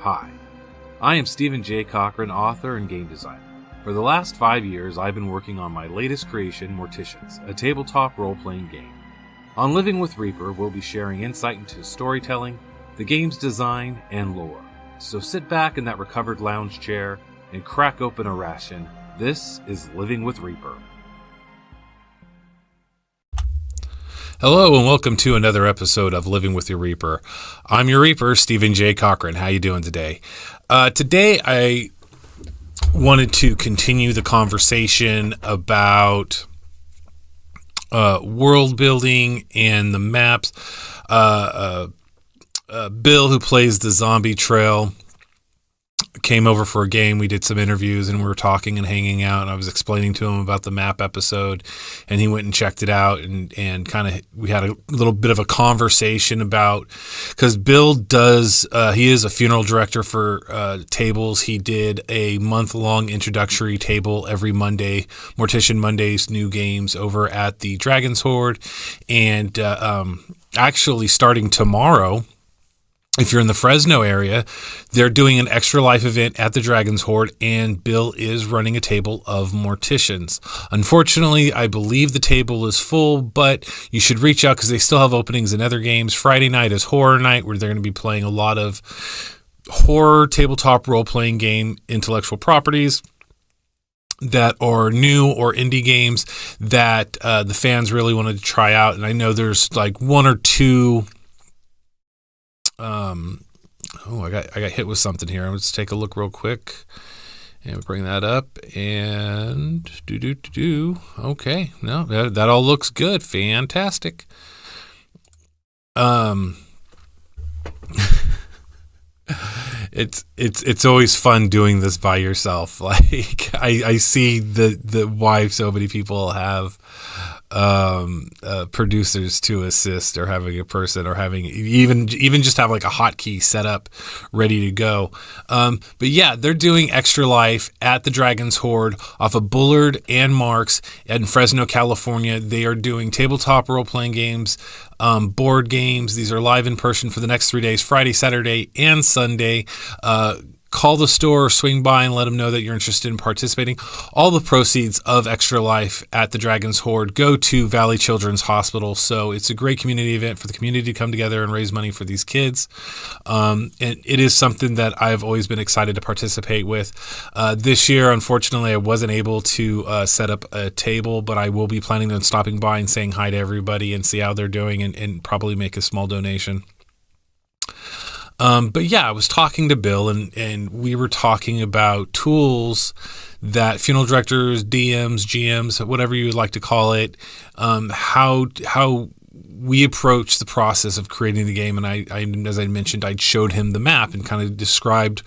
Hi, I am Stephen J. Cochran, author and game designer. For the last 5 years, I've been working on my latest creation, Morticians, a tabletop role-playing game. On Living with Reaper, we'll be sharing insight into storytelling, the game's design, and lore. So sit back in that recovered lounge chair and crack open a ration. This is Living with Reaper. Hello and welcome to another episode of Living with Your Reaper. I'm your Reaper, Stephen J. Cochran. How you doing today? Today I wanted to continue the conversation about world building and the maps. Bill, who plays the zombie trail, came over for a game. We did some interviews and we were talking and hanging out, and I was explaining to him about the map episode, and he went and checked it out, and kind of we had a little bit of a conversation about, because Bill does he is a funeral director for tables. He did a month-long introductory table every Monday, Mortician Mondays, new games over at the Dragon's Hoard, and actually starting tomorrow, if you're in the Fresno area, they're doing an Extra Life event at the Dragon's Hoard, and Bill is running a table of Morticians. Unfortunately, I believe the table is full, but you should reach out because they still have openings in other games. Friday night is Horror Night, where they're going to be playing a lot of horror tabletop role-playing game intellectual properties that are new or indie games that the fans really wanted to try out. And I know there's like one or two... I got hit with something here. Let's take a look real quick and bring that up and okay. No, that all looks good. Fantastic. It's always fun doing this by yourself. Like I see why so many people have producers to assist, or having a person, or having even just have like a hotkey set up ready to go. But yeah, they're doing Extra Life at the Dragon's Hoard off of Bullard and Marks in Fresno, California. They are doing tabletop role-playing games, board games. These are live in person for the next 3 days, Friday, Saturday, and Sunday. Call the store or swing by and let them know that you're interested in participating. All the proceeds of Extra Life at the Dragon's Hoard go to Valley Children's Hospital. So it's a great community event for the community to come together and raise money for these kids. And it is something that I've always been excited to participate with. This year, unfortunately, I wasn't able to set up a table, but I will be planning on stopping by and saying hi to everybody and see how they're doing, and probably make a small donation. But yeah, I was talking to Bill, and we were talking about tools that funeral directors, DMs, GMs, whatever you would like to call it, how we approach the process of creating the game. And I, as I mentioned, I showed him the map and kind of described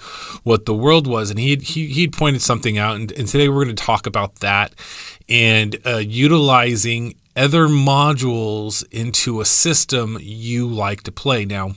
what the world was, and he'd pointed something out, and today we're going to talk about that and utilizing other modules into a system you like to play. Now,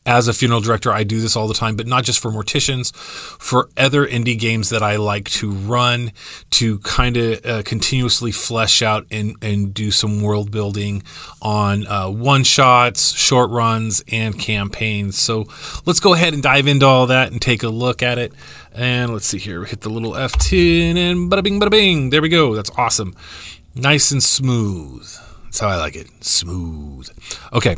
as a funeral director, I do this all the time, but not just for Morticians, for other indie games that I like to run, to kind of continuously flesh out and do some world building on one-shots, short runs, and campaigns. So let's go ahead and dive into all that and take a look at it. And let's see here. Hit the little F10 and bada bing, bada bing. There we go. That's awesome. Nice and smooth. That's how I like it. Smooth. Okay.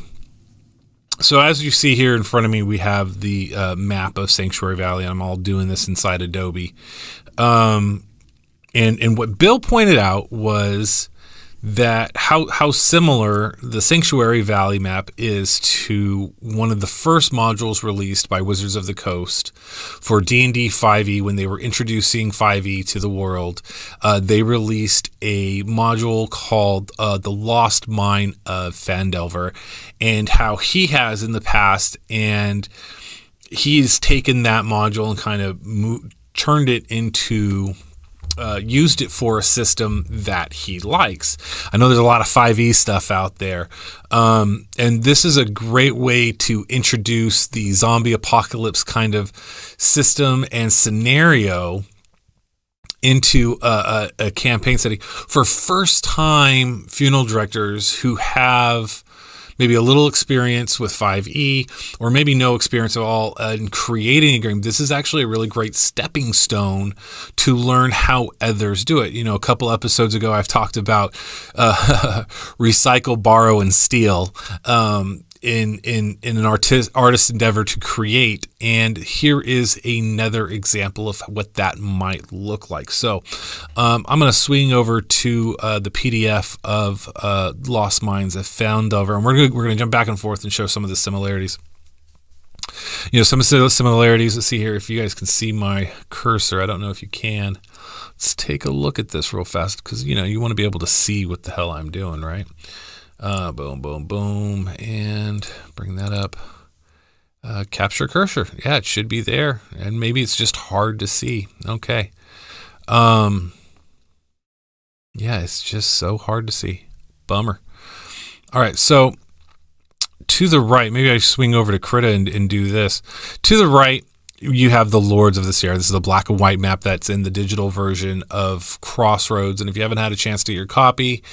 So as you see here in front of me, we have the map of Sanctuary Valley. I'm all doing this inside Adobe. And what Bill pointed out was that how similar the Sanctuary Valley map is to one of the first modules released by Wizards of the Coast for D&D 5e. When they were introducing 5e to the world, they released a module called The Lost Mine of Phandelver, and how he has in the past, and he's taken that module and kind of turned it into... used it for a system that he likes. I know there's a lot of 5e stuff out there, and this is a great way to introduce the zombie apocalypse kind of system and scenario into a campaign setting for first-time funeral directors who have maybe a little experience with 5e, or maybe no experience at all in creating a game, this is actually a really great stepping stone to learn how others do it. A couple episodes ago, I've talked about recycle, borrow, and steal in an artist endeavor to create. And here is another example of what that might look like. So I'm going to swing over to the PDF of Lost Mines of Phandelver, and we're going to jump back and forth and show some of the similarities. Some of the similarities. Let's see here if you guys can see my cursor. I don't know if you can. Let's take a look at this real fast, because you want to be able to see what the hell I'm doing, right? Boom, boom, boom, and bring that up. Capture cursor. Yeah, it should be there, and maybe it's just hard to see. Okay. Yeah, it's just so hard to see. Bummer. All right, so to the right, maybe I swing over to Krita and do this. To the right, you have the Lords of the Sierra. This is the black and white map that's in the digital version of Crossroads. And if you haven't had a chance to get your copy,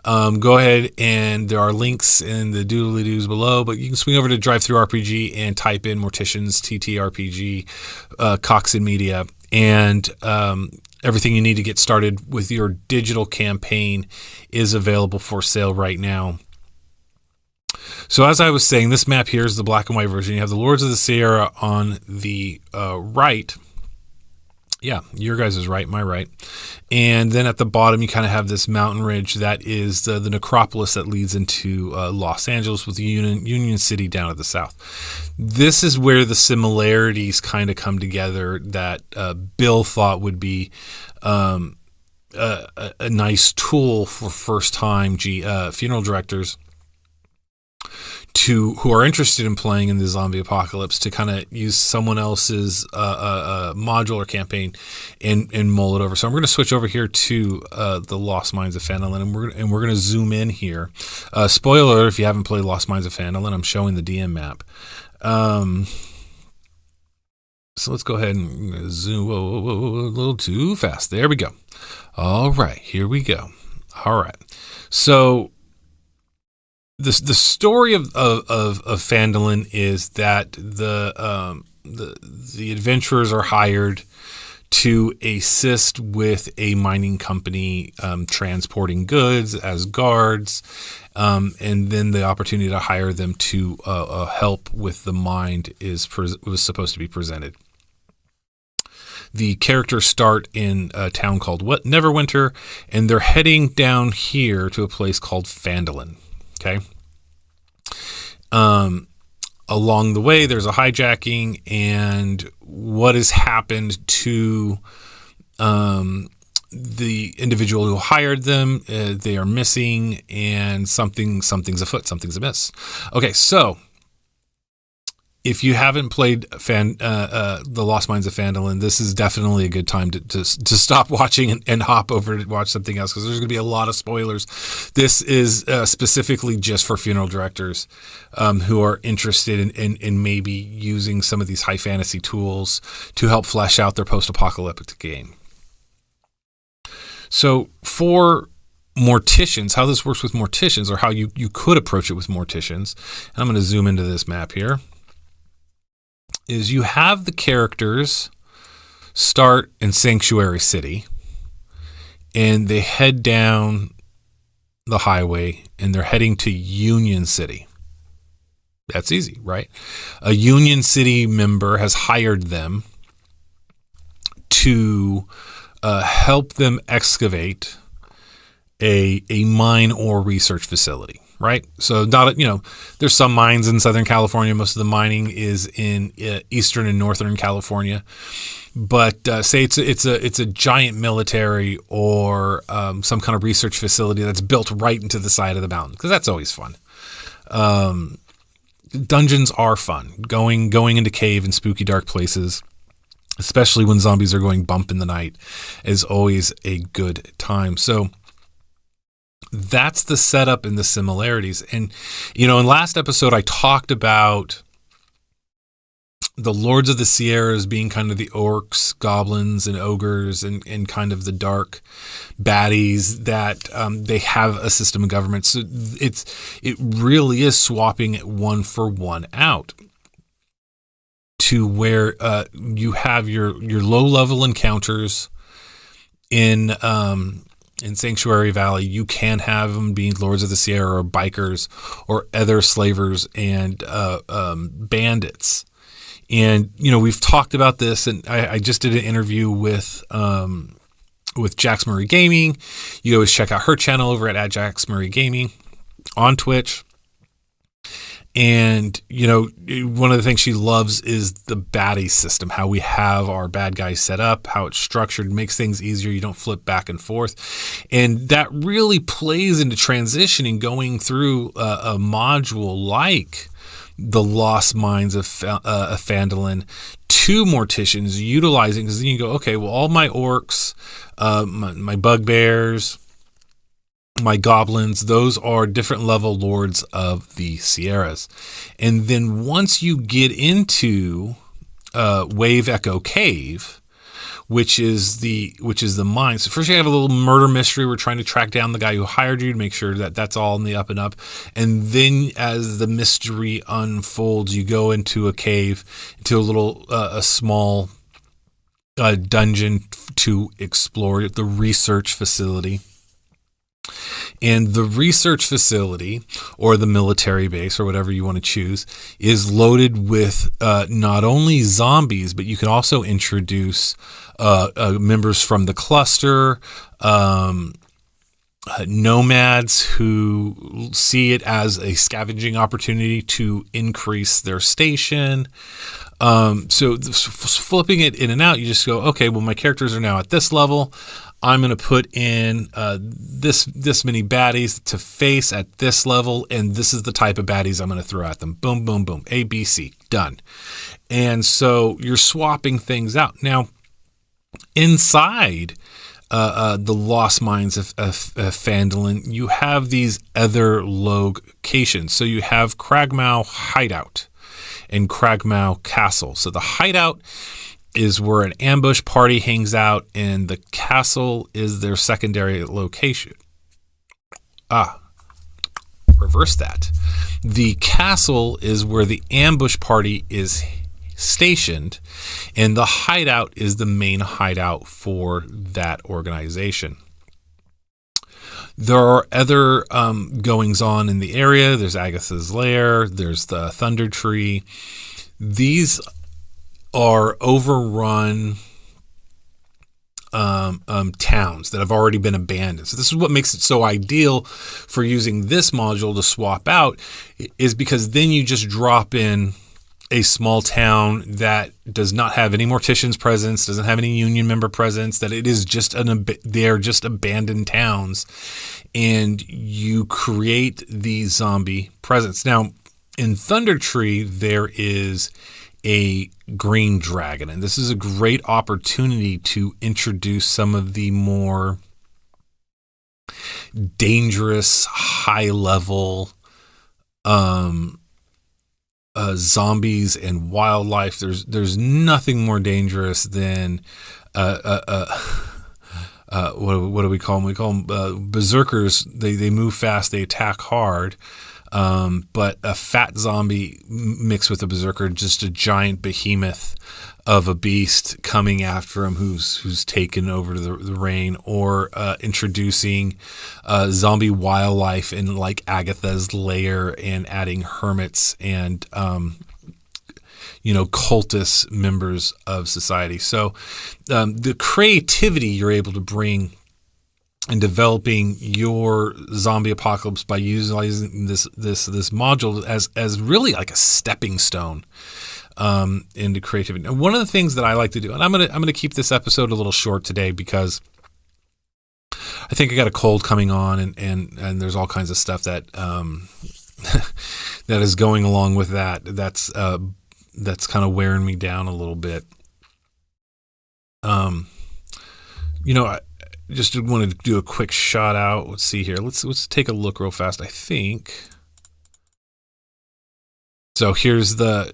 go ahead, and there are links in the doodly-doos below. But you can swing over to Drivethru-RPG and type in Morticians, TTRPG, Coxon Media, and everything you need to get started with your digital campaign is available for sale right now. So as I was saying, this map here is the black and white version. You have the Lords of the Sierra on the right. Yeah, your guys is right, my right. And then at the bottom, you kind of have this mountain ridge that is the necropolis that leads into Los Angeles, with Union City down at the south. This is where the similarities kind of come together that Bill thought would be a nice tool for first-time funeral directors who are interested in playing in the zombie apocalypse, to kind of use someone else's modular campaign and mull it over. So I'm going to switch over here to the Lost Mines of Phandalin, and we're going to zoom in here. Spoiler alert, if you haven't played Lost Mines of Phandalin, I'm showing the DM map. So let's go ahead and zoom. Whoa, a little too fast. There we go. All right, here we go. All right. So the story of Phandalin is that the adventurers are hired to assist with a mining company transporting goods as guards, and then the opportunity to hire them to help with the mine was supposed to be presented. The characters start in a town called Neverwinter, and they're heading down here to a place called Phandalin. Okay. Along the way, there's a hijacking, and what has happened to the individual who hired them? They are missing, and something's afoot. Something's amiss. Okay, so if you haven't played the Lost Mines of Phandalin, this is definitely a good time to stop watching and hop over to watch something else, because there's going to be a lot of spoilers. This is specifically just for funeral directors who are interested in maybe using some of these high fantasy tools to help flesh out their post-apocalyptic game. So for Morticians, how this works with Morticians, or how you could approach it with Morticians, and I'm going to zoom into this map here, is you have the characters start in Sanctuary City, and they head down the highway, and they're heading to Union City. That's easy, right? A Union City member has hired them to help them excavate a mine or research facility. Right, so there's some mines in Southern California. Most of the mining is in Eastern and Northern California. But say it's a giant military or some kind of research facility that's built right into the side of the mountain, because that's always fun. Dungeons are fun. Going into cave and spooky dark places, especially when zombies are going bump in the night, is always a good time. So that's the setup and the similarities. And, in last episode, I talked about the Lords of the Sierras being kind of the orcs, goblins, and ogres, and kind of the dark baddies that they have a system of government. So it really is swapping it one for one out to where you have your low level encounters in Sanctuary Valley. You can have them being Lords of the Sierra or bikers or other slavers and bandits. And, we've talked about this, and I just did an interview with Jax Murray Gaming. You always check out her channel over at Jax Murray Gaming on Twitch. And, one of the things she loves is the baddie system, how we have our bad guys set up, how it's structured, makes things easier. You don't flip back and forth. And that really plays into transitioning, going through a module like the Lost Mines of Phandalin to Morticians, utilizing, because then you go, okay, well, all my orcs, my bugbears, my goblins, those are different level Lords of the Sierras. And then once you get into Wave Echo Cave, which is the mine. So first you have a little murder mystery. We're trying to track down the guy who hired you to make sure that that's all in the up and up. And then as the mystery unfolds, you go into a cave, into a small dungeon to explore the research facility. And the research facility, or the military base, or whatever you want to choose, is loaded with not only zombies, but you can also introduce members from the cluster, nomads who see it as a scavenging opportunity to increase their station. So flipping it in and out, you just go, okay, well, my characters are now at this level. I'm going to put in this many baddies to face at this level, and this is the type of baddies I'm going to throw at them. Boom, boom, boom. A, B, C. Done. And so you're swapping things out. Now, inside the Lost Mines of Phandalin, you have these other locations. So you have Cragmaw Hideout and Cragmaw Castle. So the Hideout is where an ambush party hangs out, and the castle is their secondary location. Reverse that. The castle is where the ambush party is stationed, and the hideout is the main hideout for that organization. There are other goings on in the area. There's Agatha's Lair. There's the Thunder Tree. These are overrun towns that have already been abandoned. So this is what makes it so ideal for using this module to swap out, is because then you just drop in a small town that does not have any Morticians presence, doesn't have any Union member presence, that it is just they're just abandoned towns, and you create the zombie presence. Now, in Thunder Tree, there is a green dragon, and this is a great opportunity to introduce some of the more dangerous, high-level zombies and wildlife. There's nothing more dangerous than what do we call them? We call them berserkers. They move fast, they attack hard. But a fat zombie mixed with a berserker, just a giant behemoth of a beast coming after him who's taken over the reign, or introducing zombie wildlife in like Agatha's Lair and adding hermits and cultist members of society. So the creativity you're able to bring and developing your zombie apocalypse by utilizing this module as really like a stepping stone into creativity. And one of the things that I like to do, and I'm gonna keep this episode a little short today because I think I got a cold coming on, and there's all kinds of stuff that that is going along with that. That's kind of wearing me down a little bit. I just wanted to do a quick shout out. Let's see here. Let's take a look real fast. I think So here's the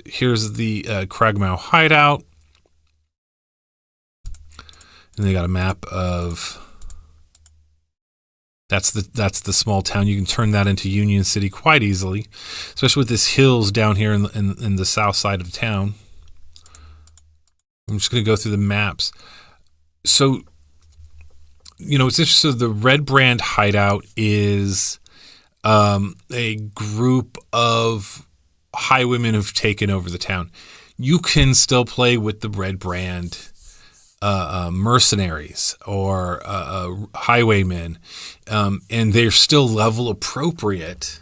Cragmow hideout, and they got a map of. That's the small town. You can turn that into Union City quite easily, especially with this hills down here in the south side of town. I'm just going to go through the maps. So, it's interesting. So the Red Brand hideout is a group of highwaymen who've taken over the town. You can still play with the Red Brand mercenaries or highwaymen, and they're still level appropriate.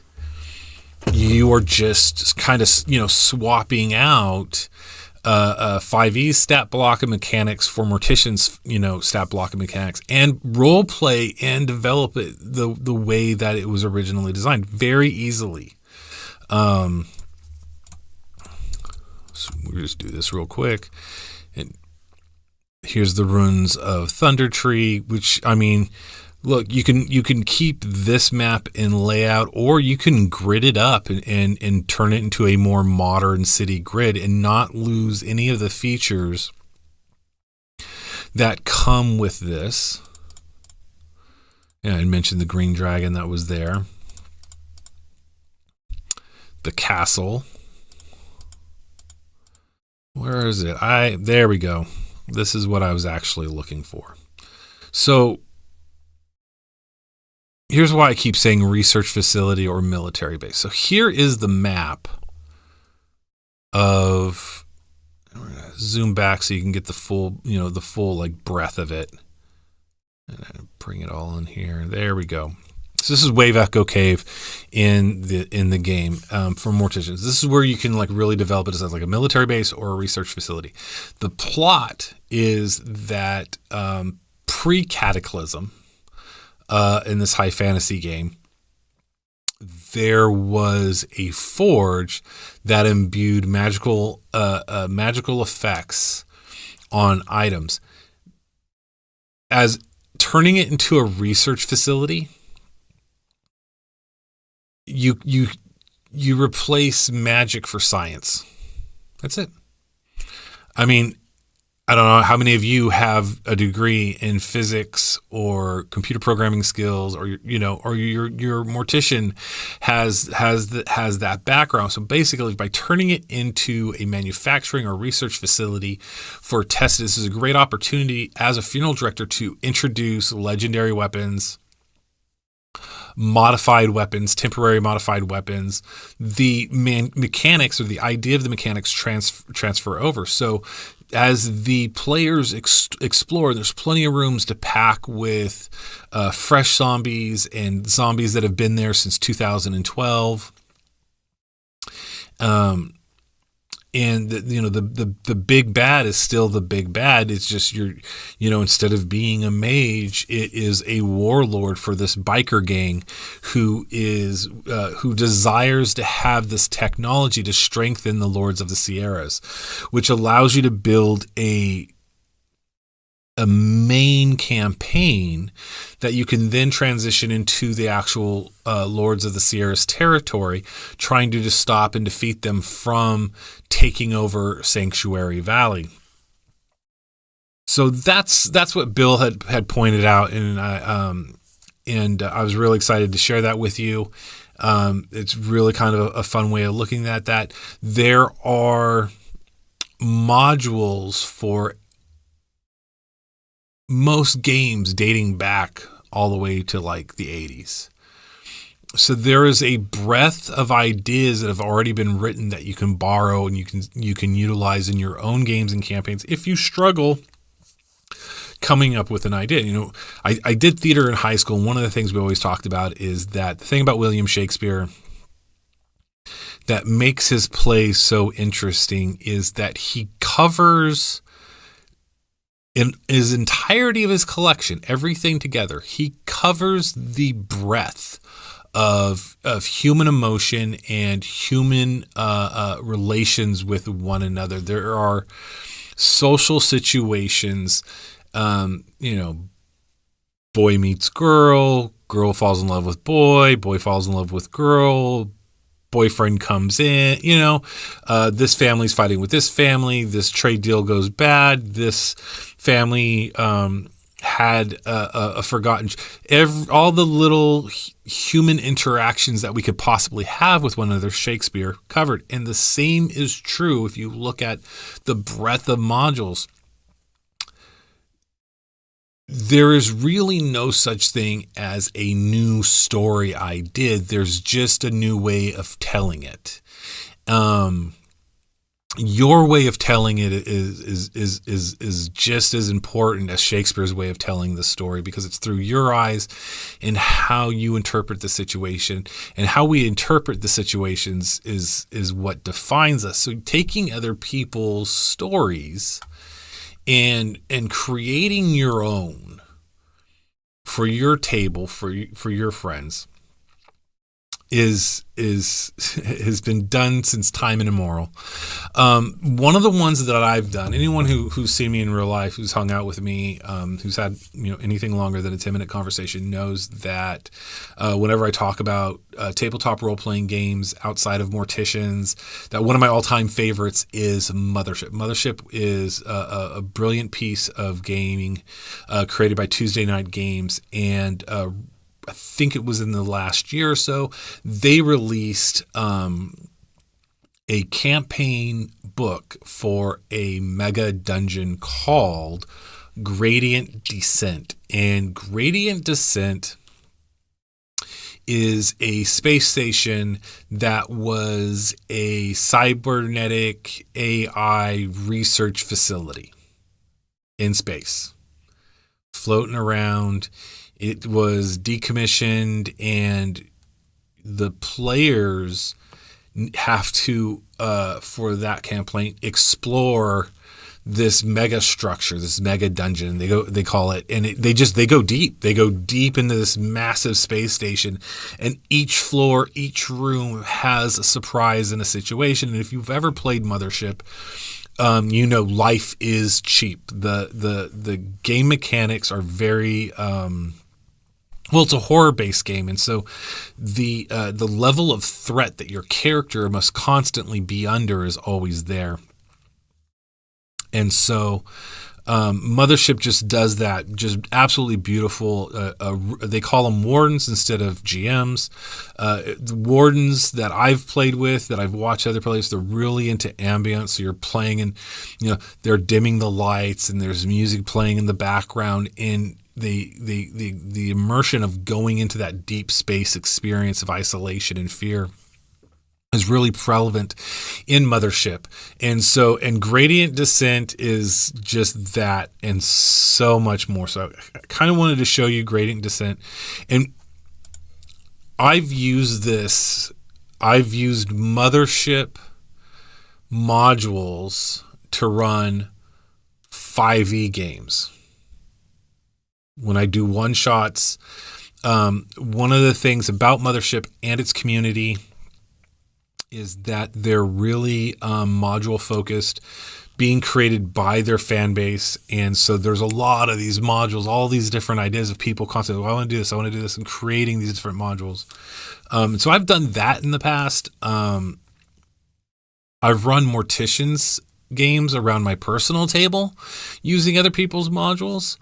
You are just kind of swapping out 5e stat block and mechanics for Morticians, stat block and mechanics, and role play and develop it the way that it was originally designed very easily. So we'll just do this real quick. And here's the runes of Thunder Tree, which, look, you can keep this map in layout, or you can grid it up and turn it into a more modern city grid and not lose any of the features that come with this. Yeah, I mentioned the green dragon that was there. The castle. Where is it? There we go. This is what I was actually looking for. So here's why I keep saying research facility or military base. So here is the map of, zoom back so you can get the full, breadth of it. And I bring it all in here. There we go. So this is Wave Echo Cave in the game for Morticians. This is where you can really develop it as like a military base or a research facility. The plot is that pre-Cataclysm, in this high fantasy game, there was a forge that imbued magical effects on items. As turning it into a research facility, you replace magic for science. That's it. I don't know how many of you have a degree in physics or computer programming skills, or your mortician has that background. So basically, by turning it into a manufacturing or research facility for tests, this is a great opportunity as a funeral director to introduce legendary weapons, modified weapons, temporary modified weapons. The mechanics, or the idea of the mechanics, transfer over. So as the players explore, there's plenty of rooms to pack with fresh zombies and zombies that have been there since 2012. And the big bad is still the big bad. It's just instead of being a mage, it is a warlord for this biker gang who desires to have this technology to strengthen the Lords of the Sierras, which allows you to build a main campaign that you can then transition into the actual Lords of the Sierras territory, trying to just stop and defeat them from taking over Sanctuary Valley. So that's what Bill had pointed out, and I was really excited to share that with you. It's really kind of a fun way of looking at that. There are modules for most games dating back all the way to the 80s. So there is a breadth of ideas that have already been written that you can borrow and you can utilize in your own games and campaigns if you struggle coming up with an idea. I did theater in high school, and one of the things we always talked about is that the thing about William Shakespeare that makes his plays so interesting is that he covers, in his entirety of his collection, everything together, he covers the breadth of human emotion and human relations with one another. There are social situations, boy meets girl, girl falls in love with boy falls in love with girl, boyfriend comes in, this family's fighting with this family, this trade deal goes bad, this family had a forgotten, all the little human interactions that we could possibly have with one another, Shakespeare covered. And the same is true if you look at the breadth of modules. There is really no such thing as a new story I did. There's just a new way of telling it. Your way of telling it is just as important as Shakespeare's way of telling the story, because it's through your eyes and how you interpret the situation, and how we interpret the situations is what defines us. So taking other people's stories and creating your own for your table, for your friends, has been done since time immemorial. One of the ones that I've done, anyone who's seen me in real life, who's hung out with me, who's had anything longer than a 10-minute conversation, knows that whenever I talk about tabletop role-playing games outside of Morticians, that one of my all-time favorites is Mothership. Mothership is a brilliant piece of gaming created by Tuesday Night Games, and I think it was in the last year or so, they released a campaign book for a mega dungeon called Gradient Descent. And Gradient Descent is a space station that was a cybernetic AI research facility in space, floating around. It was decommissioned, and the players have to, for that campaign, explore this mega structure, this mega dungeon. They call it, and they go deep. They go deep into this massive space station, and each floor, each room has a surprise and a situation. And if you've ever played Mothership, life is cheap. The game mechanics are very well, it's a horror-based game, and so the level of threat that your character must constantly be under is always there. And so Mothership just does that, just absolutely beautiful. They call them wardens instead of GMs. The wardens that I've played with, that I've watched other players, they're really into ambience. So you're playing and, they're dimming the lights, and there's music playing in the background, and the immersion of going into that deep space experience of isolation and fear is really prevalent in Mothership. And Gradient Descent is just that and so much more. So I kind of wanted to show you Gradient Descent. And I've used Mothership modules to run 5e games. When I do one-shots, one of the things about Mothership and its community is that they're really module-focused, being created by their fan base. And so there's a lot of these modules, all these different ideas of people constantly, I want to do this, and creating these different modules. So I've done that in the past. I've run Morticians games around my personal table using other people's modules.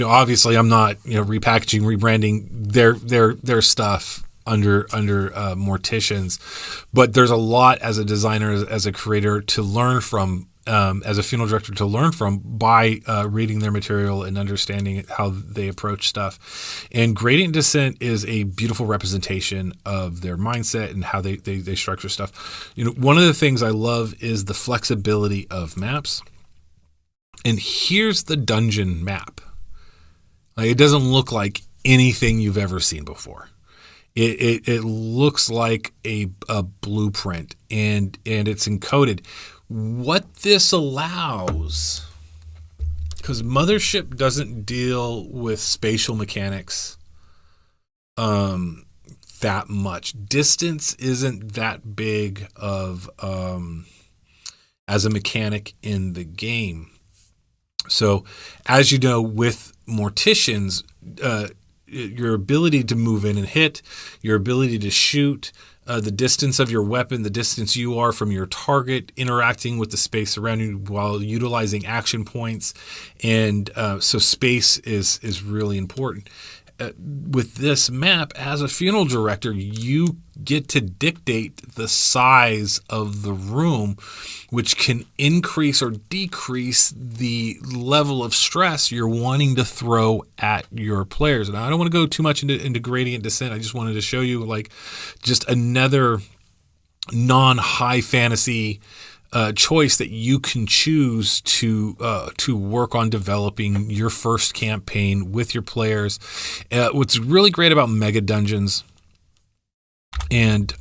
Obviously I'm not, repackaging, rebranding their stuff under Morticians, but there's a lot as a designer, as a creator, to learn from, as a funeral director, to learn from by reading their material and understanding how they approach stuff. And Gradient Descent is a beautiful representation of their mindset and how they structure stuff. One of the things I love is the flexibility of maps. And here's the dungeon map. It doesn't look like anything you've ever seen before. It looks like a blueprint, and it's encoded. What this allows, because Mothership doesn't deal with spatial mechanics that much. Distance isn't that big of as a mechanic in the game. So, as you know, with Morticians, your ability to move in and hit, your ability to shoot, the distance of your weapon, the distance you are from your target, interacting with the space around you while utilizing action points. And so space is really important. With this map, as a funeral director, you get to dictate the size of the room, which can increase or decrease the level of stress you're wanting to throw at your players. And I don't want to go too much into gradient descent. I just wanted to show you like just another non-high fantasy choice that you can choose to work on developing your first campaign with your players. What's really great about Mega Dungeons, and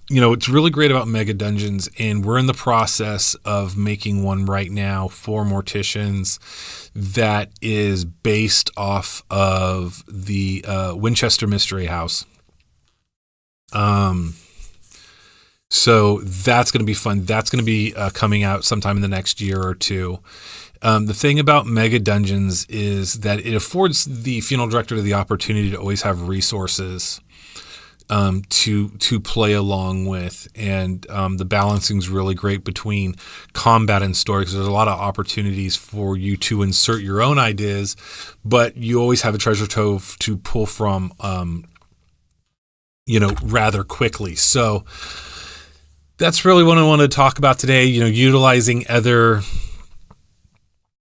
it's really great about Mega Dungeons, and we're in the process of making one right now for Morticians that is based off of the Winchester Mystery House. So that's going to be fun. That's going to be coming out sometime in the next year or two. The thing about Mega Dungeons is that it affords the funeral director the opportunity to always have resources to play along with, and the balancing is really great between combat and story, because there's a lot of opportunities for you to insert your own ideas, but you always have a treasure trove to pull from, rather quickly. So that's really what I want to talk about today. Utilizing other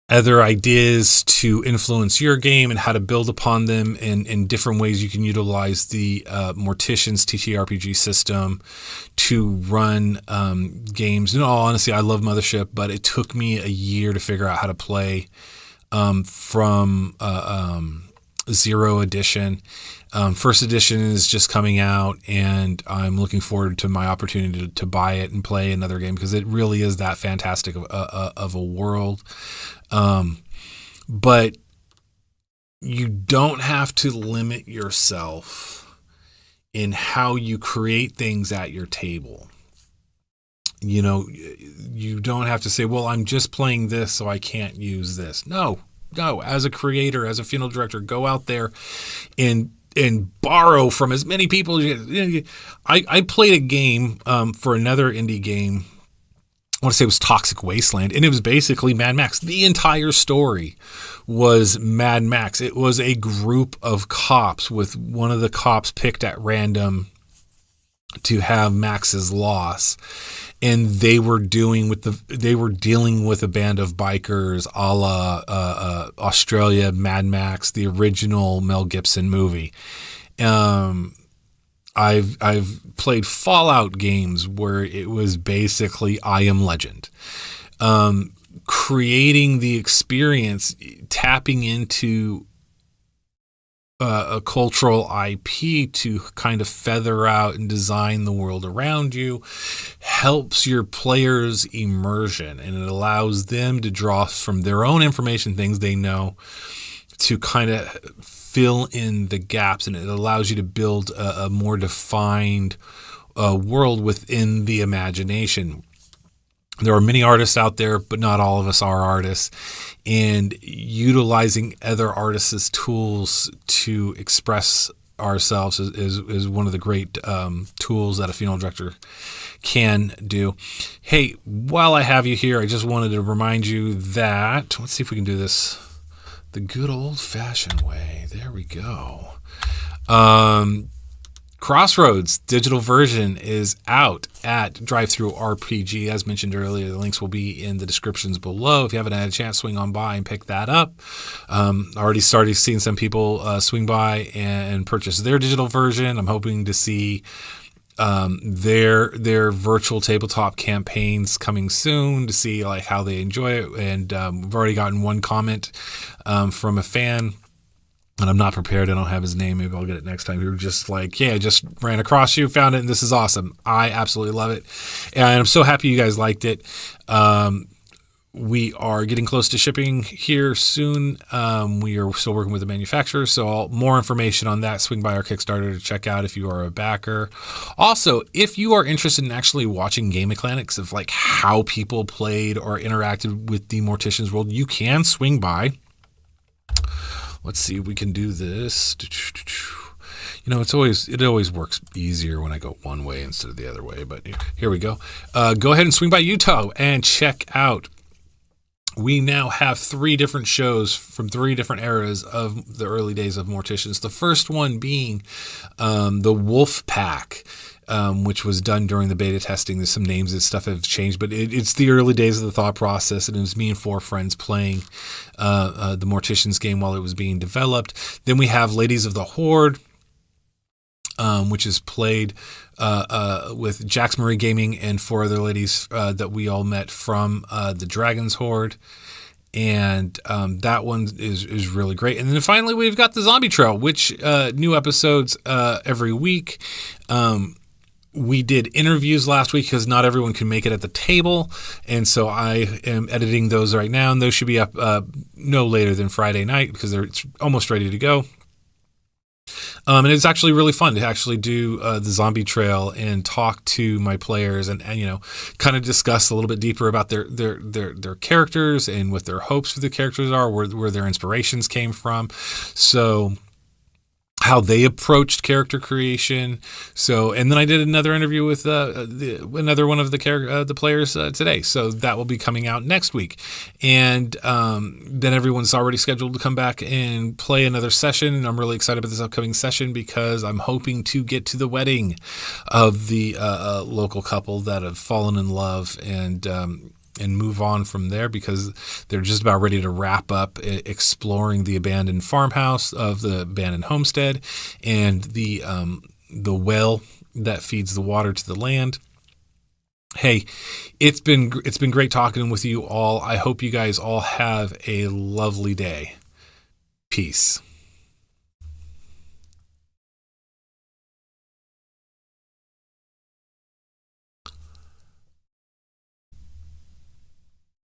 ideas to influence your game and how to build upon them, and in different ways you can utilize the Morticians TTRPG system to run games. In all honesty, I love Mothership, but it took me a year to figure out how to play from 0 edition. First edition is just coming out, and I'm looking forward to my opportunity to buy it and play another game, because it really is that fantastic of a world. But you don't have to limit yourself in how you create things at your table. You don't have to say, well, I'm just playing this, so I can't use this. No, as a creator, as a funeral director, go out there and borrow from as many people. I played a game for another indie game. I want to say it was Toxic Wasteland, and it was basically Mad Max. The entire story was Mad Max. It was a group of cops, with one of the cops picked at random to have Max's loss, and they were dealing with a band of bikers, a la Australia Mad Max, the original Mel Gibson movie. I've played Fallout games where it was basically I Am Legend. Creating the experience, tapping into a cultural IP to kind of feather out and design the world around you, helps your players' immersion, and it allows them to draw from their own information, things they know, to kind of fill in the gaps, and it allows you to build a more defined world within the imagination. There are many artists out there, but not all of us are artists, and utilizing other artists' tools to express ourselves is one of the great tools that a funeral director can do. Hey, while I have you here, I just wanted to remind you that, let's see if we can do this the good old-fashioned way. There we go. Crossroads digital version is out at Drivethru-RPG. As mentioned earlier, the links will be in the descriptions below. If you haven't had a chance, swing on by and pick that up. Already started seeing some people swing by and purchase their digital version. I'm hoping to see their virtual tabletop campaigns coming soon, to see like how they enjoy it. And we've already gotten one comment from a fan, and I'm not prepared. I don't have his name. Maybe I'll get it next time. We were just like, yeah, I just ran across you, found it, and this is awesome. I absolutely love it. And I'm so happy you guys liked it. We are getting close to shipping here soon. We are still working with the manufacturer, so more information on that, swing by our Kickstarter to check out if you are a backer. Also, if you are interested in actually watching game mechanics of like how people played or interacted with the Morticians world, you can swing by let's see, we can do this. It always works easier when I go one way instead of the other way, but here we go. Go ahead and swing by Utah and check out. We now have 3 different shows from 3 different eras of the early days of Morticians. The first one being the Wolf Pack, which was done during the beta testing. There's some names and stuff have changed, but it's the early days of the thought process, and it was me and 4 friends playing the Morticians game while it was being developed. Then we have Ladies of the Hoard, which is played with Jax Marie Gaming and 4 other ladies that we all met from the Dragon's Hoard. And that one is really great. And then finally, we've got the Zombie Trail, which new episodes every week. We did interviews last week because not everyone can make it at the table. And so I am editing those right now. And those should be up no later than Friday night because it's almost ready to go. And it's actually really fun to actually do the Zombie Trail and talk to my players and kind of discuss a little bit deeper about their characters and what their hopes for the characters are, where their inspirations came from. So how they approached character creation. So, and then I did another interview with another one of the players today. So that will be coming out next week. And then everyone's already scheduled to come back and play another session. And I'm really excited about this upcoming session because I'm hoping to get to the wedding of the local couple that have fallen in love and move on from there because they're just about ready to wrap up exploring the abandoned farmhouse of the abandoned homestead and the well that feeds the water to the land. Hey, it's been great talking with you all. I hope you guys all have a lovely day. Peace.